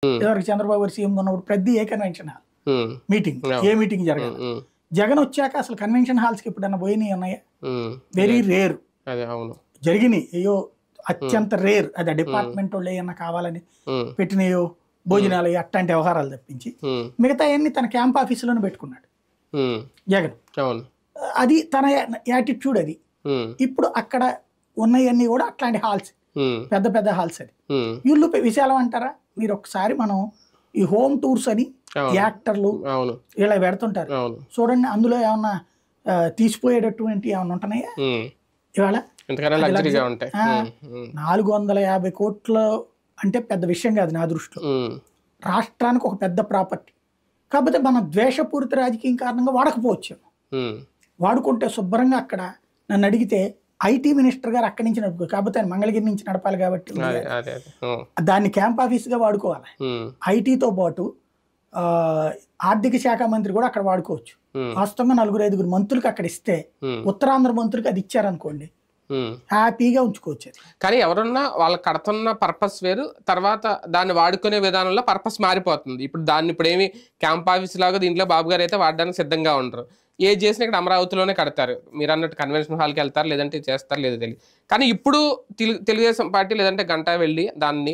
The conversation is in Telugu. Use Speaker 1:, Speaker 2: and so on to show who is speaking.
Speaker 1: ఎవరికి చంద్రబాబు గారు సీఎం ఉన్నప్పుడు ప్రతి ఏ కన్వెన్షన్ హాల్ మీటింగ్, ఏ మీటింగ్ జరగాలి. జగన్ వచ్చాక అసలు కన్వెన్షన్ హాల్స్ కి ఎప్పుడన్నా పోయినాయి ఉన్నాయా? Very rare. జరిగినాయి అయ్యో అత్యంత రేర్. అది డిపార్ట్మెంట్ వాళ్ళు ఏమన్నా కావాలని పెట్టినాయో భోజనాలు అట్లాంటి వ్యవహారాలు తప్పించి మిగతా అన్ని తన క్యాంప్ ఆఫీసులోనే పెట్టుకున్నాడు జగన్. అది తన యాటిట్యూడ్. అది ఇప్పుడు అక్కడ ఉన్నాయన్నీ కూడా అట్లాంటి హాల్స్, పెద్ద పెద్ద హాల్స్. అది ఇల్లు విశాలం అంటారా? మీరు ఒకసారి మనం ఈ హోమ్ టూర్స్ అని యాక్టర్లు ఇలా పెడుతుంటారు చూడండి, అందులో ఏమన్నా తీసిపోయేటటువంటి ఏమన్నా ఉంటున్నాయా? ఇవాళ 450 కోట్లు అంటే పెద్ద విషయం కాదు నా దృష్టిలో. రాష్ట్రానికి ఒక పెద్ద ప్రాపర్టీ. కాకపోతే మన ద్వేషపూరిత రాజకీయం కారణంగా వాడకపోవచ్చు. వాడుకుంటే శుభ్రంగా అక్కడ నన్ను అడిగితే ఐటీ మినిస్టర్ గారు అక్కడి నుంచి నడుపు, కాకపోతే ఆయన మంగళగిరి నుంచి నడపాలి కాబట్టి దాన్ని క్యాంప్ ఆఫీస్ గా వాడుకోవాలి. ఐటీతో పాటు ఆర్థిక శాఖ మంత్రి కూడా అక్కడ వాడుకోవచ్చు. వాస్తవంగా 4-5 మంత్రులకు అక్కడ ఇస్తే ఉత్తరాంధ్ర మంత్రులకు అది ఇచ్చారనుకోండి హ్యాపీగా ఉంచుకోవచ్చు.
Speaker 2: కానీ ఎవరన్నా వాళ్ళు కడుతున్న పర్పస్ వేరు, తర్వాత దాన్ని వాడుకునే విధానంలో పర్పస్ మారిపోతుంది. ఇప్పుడు దాన్ని ఇప్పుడు ఏమి క్యాంప్ ఆఫీస్ లాగా దీంట్లో బాబు గారు అయితే వాడడానికి సిద్ధంగా ఉండరు. ఏది చేసినా ఇక్కడ అమరావతిలోనే కడతారు. మీరు అన్నట్టు కన్వెన్షన్ హాల్కి వెళ్తారు, లేదంటే చేస్తారు, లేదో తెలియదు. కానీ ఇప్పుడు తెలుగుదేశం పార్టీ లేదంటే గంటా వెళ్ళి దాన్ని